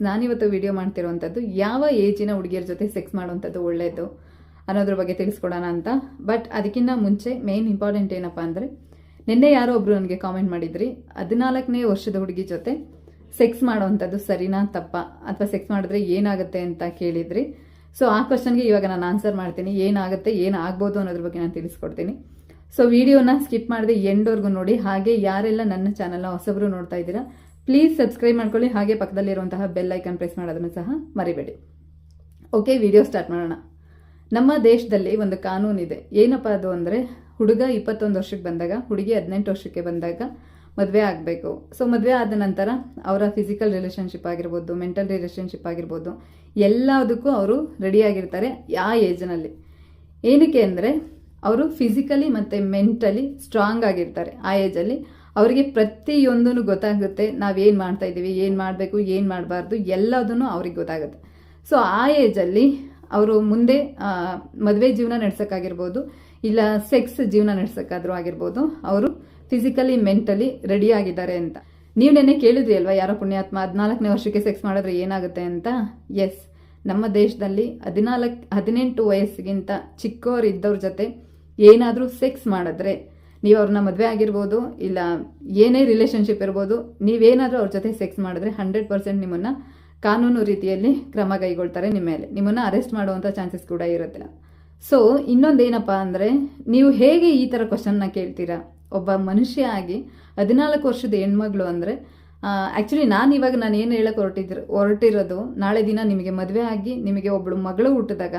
ನಾನಿವತ್ತು ವಿಡಿಯೋ ಮಾಡ್ತಿರುವಂಥದ್ದು ಯಾವ ಏಜಿನ ಹುಡುಗಿಯರ ಜೊತೆ ಸೆಕ್ಸ್ ಮಾಡುವಂಥದ್ದು ಒಳ್ಳೆಯದು ಅನ್ನೋದ್ರ ಬಗ್ಗೆ ತಿಳಿಸ್ಕೊಡೋಣ ಅಂತ. ಬಟ್ ಅದಕ್ಕಿಂತ ಮುಂಚೆ ಮೇನ್ ಇಂಪಾರ್ಟೆಂಟ್ ಏನಪ್ಪ ಅಂದರೆ, ನಿನ್ನೆ ಯಾರೋ ಒಬ್ರು ನನಗೆ ಕಾಮೆಂಟ್ ಮಾಡಿದ್ರಿ, 14ನೇ ವರ್ಷದ ಹುಡುಗಿ ಜೊತೆ ಸೆಕ್ಸ್ ಮಾಡುವಂಥದ್ದು ಸರಿನಾ ತಪ್ಪಾ, ಅಥವಾ ಸೆಕ್ಸ್ ಮಾಡಿದ್ರೆ ಏನಾಗುತ್ತೆ ಅಂತ ಕೇಳಿದ್ರಿ. ಸೊ ಆ ಕ್ವಶನ್ಗೆ ಇವಾಗ ನಾನು ಆನ್ಸರ್ ಮಾಡ್ತೀನಿ. ಏನಾಗುತ್ತೆ, ಏನಾಗ್ಬೋದು ಅನ್ನೋದ್ರ ಬಗ್ಗೆ ನಾನು ತಿಳಿಸ್ಕೊಡ್ತೀನಿ. ಸೊ ವಿಡಿಯೋನ ಸ್ಕಿಪ್ ಮಾಡದೆ ಎಂಡ್ವರೆಗೂ ನೋಡಿ. ಹಾಗೆ ಯಾರೆಲ್ಲ ನನ್ನ ಚಾನಲ್ನ ಹೊಸಬ್ರು ನೋಡ್ತಾ ಇದ್ದೀರಾ, ಪ್ಲೀಸ್ ಸಬ್ಸ್ಕ್ರೈಬ್ ಮಾಡ್ಕೊಳ್ಳಿ. ಹಾಗೆ ಪಕ್ಕದಲ್ಲಿರುವಂತಹ ಬೆಲ್ ಐಕನ್ ಪ್ರೆಸ್ ಮಾಡೋದನ್ನು ಸಹ ಮರಿಬೇಡಿ. ಓಕೆ, ವಿಡಿಯೋ ಸ್ಟಾರ್ಟ್ ಮಾಡೋಣ. ನಮ್ಮ ದೇಶದಲ್ಲಿ ಒಂದು ಕಾನೂನಿದೆ. ಏನಪ್ಪ ಅದು ಅಂದರೆ, ಹುಡುಗ 21 ವರ್ಷಕ್ಕೆ ಬಂದಾಗ, ಹುಡುಗಿ 18 ವರ್ಷಕ್ಕೆ ಬಂದಾಗ ಮದುವೆ ಆಗಬೇಕು. ಸೊ ಮದುವೆ ಆದ ನಂತರ ಅವರ ಫಿಸಿಕಲ್ ರಿಲೇಷನ್ಶಿಪ್ ಆಗಿರ್ಬೋದು, ಮೆಂಟಲ್ ರಿಲೇಷನ್ಶಿಪ್ ಆಗಿರ್ಬೋದು, ಎಲ್ಲದಕ್ಕೂ ಅವರು ರೆಡಿಯಾಗಿರ್ತಾರೆ ಆ ಏಜ್ನಲ್ಲಿ. ಏನಕ್ಕೆ ಅಂದರೆ, ಅವರು ಫಿಸಿಕಲಿ ಮತ್ತು ಮೆಂಟಲಿ ಸ್ಟ್ರಾಂಗ್ ಆಗಿರ್ತಾರೆ ಆ ಏಜಲ್ಲಿ. ಅವರಿಗೆ ಪ್ರತಿಯೊಂದೂ ಗೊತ್ತಾಗುತ್ತೆ, ನಾವೇನು ಮಾಡ್ತಾ ಇದ್ದೀವಿ, ಏನು ಮಾಡಬೇಕು, ಏನು ಮಾಡಬಾರ್ದು, ಎಲ್ಲದೂ ಅವ್ರಿಗೆ ಗೊತ್ತಾಗುತ್ತೆ. ಸೊ ಆ ಏಜಲ್ಲಿ ಅವರು ಮುಂದೆ ಮದುವೆ ಜೀವನ ನಡೆಸೋಕ್ಕಾಗಿರ್ಬೋದು, ಇಲ್ಲ ಸೆಕ್ಸ್ ಜೀವನ ನಡೆಸೋಕ್ಕಾದ್ರೂ ಆಗಿರ್ಬೋದು, ಅವರು ಫಿಸಿಕಲಿ ಮೆಂಟಲಿ ರೆಡಿ ಆಗಿದ್ದಾರೆ ಅಂತ. ನೀವು ನೆನ್ನೆ ಕೇಳಿದ್ರಿ ಅಲ್ವಾ, ಯಾರೋ ಪುಣ್ಯಾತ್ಮ 14ನೇ ವರ್ಷಕ್ಕೆ ಸೆಕ್ಸ್ ಮಾಡಿದ್ರೆ ಏನಾಗುತ್ತೆ ಅಂತ. ಎಸ್, ನಮ್ಮ ದೇಶದಲ್ಲಿ 18 ವಯಸ್ಸಿಗಿಂತ ಚಿಕ್ಕವರಿದ್ದವ್ರ ಜೊತೆ ಏನಾದರೂ ಸೆಕ್ಸ್ ಮಾಡಿದ್ರೆ, ನೀವು ಅವ್ರನ್ನ ಮದುವೆ ಆಗಿರ್ಬೋದು, ಇಲ್ಲ ಏನೇ ರಿಲೇಷನ್ಶಿಪ್ ಇರ್ಬೋದು, ನೀವೇನಾದರೂ ಅವ್ರ ಜೊತೆ ಸೆಕ್ಸ್ ಮಾಡಿದ್ರೆ 100% ನಿಮ್ಮನ್ನು ಕಾನೂನು ರೀತಿಯಲ್ಲಿ ಕ್ರಮ ಕೈಗೊಳ್ತಾರೆ. ನಿಮ್ಮ ಮೇಲೆ ನಿಮ್ಮನ್ನು ಅರೆಸ್ಟ್ ಮಾಡುವಂಥ ಚಾನ್ಸಸ್ ಕೂಡ ಇರುತ್ತೆ. ಸೊ ಇನ್ನೊಂದೇನಪ್ಪ ಅಂದರೆ, ನೀವು ಹೇಗೆ ಈ ಥರ ಕ್ವಶನ್ನ ಕೇಳ್ತೀರಾ? ಒಬ್ಬ ಮನುಷ್ಯ ಆಗಿ 14 ವರ್ಷದ ಹೆಣ್ಮಗಳು ಅಂದರೆ, ಆ್ಯಕ್ಚುಲಿ ನಾನು ಏನು ಹೇಳಕ್ಕೆ ಹೊರಟಿರೋದು, ನಾಳೆ ದಿನ ನಿಮಗೆ ಮದುವೆ ಆಗಿ ನಿಮಗೆ ಒಬ್ಬಳು ಮಗಳು ಹುಟ್ಟಿದಾಗ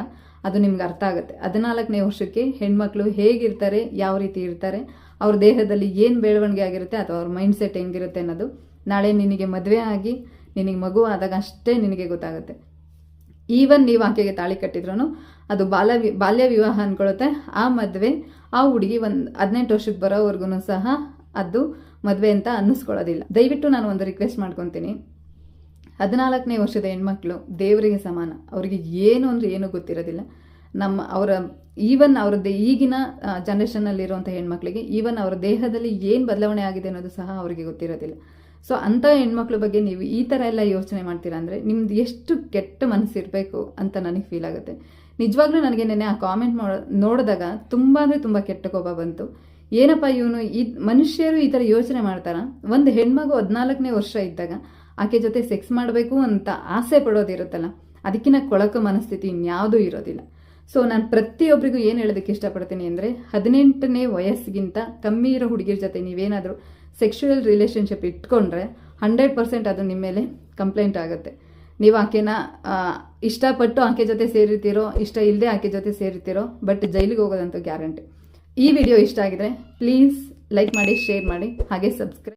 ಅದು ನಿಮ್ಗೆ ಅರ್ಥ ಆಗುತ್ತೆ. 14ನೇ ವರ್ಷಕ್ಕೆ ಹೆಣ್ಮಕ್ಳು ಹೇಗಿರ್ತಾರೆ, ಯಾವ ರೀತಿ ಇರ್ತಾರೆ, ಅವ್ರ ದೇಹದಲ್ಲಿ ಏನು ಬೆಳವಣಿಗೆ ಆಗಿರುತ್ತೆ, ಅಥವಾ ಅವ್ರ ಮೈಂಡ್ ಸೆಟ್ ಹೆಂಗಿರುತ್ತೆ ಅನ್ನೋದು ನಾಳೆ ನಿನಗೆ ಮದುವೆ ಆಗಿ ನಿನಗೆ ಮಗು ಆದಾಗ ಅಷ್ಟೇ ನಿನಗೆ ಗೊತ್ತಾಗುತ್ತೆ. ಈವನ್ ನೀವು ಆಕೆಗೆ ತಾಳಿ ಕಟ್ಟಿದ್ರೂ ಅದು ಬಾಲ್ಯ ವಿವಾಹ ಅಂದ್ಕೊಳುತ್ತೆ. ಆ ಮದುವೆ ಆ ಹುಡುಗಿ 18 ವರ್ಷಕ್ಕೆ ಬರೋವರೆಗೂ ಸಹ ಅದು ಮದುವೆ ಅಂತ ಅನ್ನಿಸ್ಕೊಳ್ಳೋದಿಲ್ಲ. ದಯವಿಟ್ಟು ನಾನು ಒಂದು ರಿಕ್ವೆಸ್ಟ್ ಮಾಡ್ಕೊತೀನಿ, 14ನೇ ವರ್ಷದ ಹೆಣ್ಮಕ್ಳು ದೇವರಿಗೆ ಸಮಾನ. ಅವರಿಗೆ ಏನು ಅಂದರೆ ಏನೂ ಗೊತ್ತಿರೋದಿಲ್ಲ. ಅವ್ರದ್ದು ಈಗಿನ ಜನ್ರೇಷನ್ನಲ್ಲಿರುವಂಥ ಹೆಣ್ಮಕ್ಳಿಗೆ ಈವನ್ ಅವರ ದೇಹದಲ್ಲಿ ಏನು ಬದಲಾವಣೆ ಆಗಿದೆ ಅನ್ನೋದು ಸಹ ಅವರಿಗೆ ಗೊತ್ತಿರೋದಿಲ್ಲ. ಸೊ ಅಂಥ ಹೆಣ್ಮಕ್ಳ ಬಗ್ಗೆ ನೀವು ಈ ಥರ ಎಲ್ಲ ಯೋಚನೆ ಮಾಡ್ತೀರಾ ಅಂದರೆ, ನಿಮ್ದು ಎಷ್ಟು ಕೆಟ್ಟ ಮನಸ್ಸಿರಬೇಕು ಅಂತ ನನಗೆ ಫೀಲ್ ಆಗುತ್ತೆ. ನಿಜವಾಗ್ಲೂ ನನಗೆ ನೆನ್ನೆ ಆ ಕಾಮೆಂಟ್ ನೋಡಿದಾಗ ತುಂಬ ಅಂದರೆ ತುಂಬ ಕೆಟ್ಟ ಕೋಪ ಬಂತು. ಏನಪ್ಪ ಇವನು, ಮನುಷ್ಯರು ಈ ಥರ ಯೋಚನೆ ಮಾಡ್ತಾರ? ಒಂದು ಹೆಣ್ಮಗು 14ನೇ ವರ್ಷ ಇದ್ದಾಗ ಆಕೆ ಜೊತೆ ಸೆಕ್ಸ್ ಮಾಡಬೇಕು ಅಂತ ಆಸೆ ಪಡೋದಿರುತ್ತಲ್ಲ, ಅದಕ್ಕಿಂತ ಕೊಳಕು ಮನಸ್ಥಿತಿ ಇನ್ಯಾವುದೂ ಇರೋದಿಲ್ಲ. ಸೊ ನಾನು ಪ್ರತಿಯೊಬ್ಬರಿಗೂ ಏನು ಹೇಳೋದಕ್ಕೆ ಇಷ್ಟಪಡ್ತೀನಿ ಅಂದರೆ, 18ನೇ ವಯಸ್ಸಿಗಿಂತ ಕಮ್ಮಿ ಇರೋ ಹುಡುಗಿರ ಜೊತೆ ನೀವೇನಾದರೂ ಸೆಕ್ಷುವಲ್ ರಿಲೇಷನ್ಶಿಪ್ ಇಟ್ಕೊಂಡ್ರೆ 100% ಅದು ನಿಮ್ಮ ಮೇಲೆ ಕಂಪ್ಲೇಂಟ್ ಆಗುತ್ತೆ. ನೀವು ಆಕೆನ ಇಷ್ಟಪಟ್ಟು ಆಕೆ ಜೊತೆ ಸೇರಿರ್ತೀರೋ, ಇಷ್ಟ ಇಲ್ಲದೆ ಆಕೆ ಜೊತೆ ಸೇರಿರ್ತೀರೋ, ಬಟ್ ಜೈಲಿಗೆ ಹೋಗೋದಂತೂ ಗ್ಯಾರಂಟಿ. ಈ ವಿಡಿಯೋ ಇಷ್ಟ ಆಗಿದ್ರೆ ಪ್ಲೀಸ್ ಲೈಕ್ ಮಾಡಿ, ಶೇರ್ ಮಾಡಿ, ಹಾಗೆ ಸಬ್ಸ್ಕ್ರೈಬ್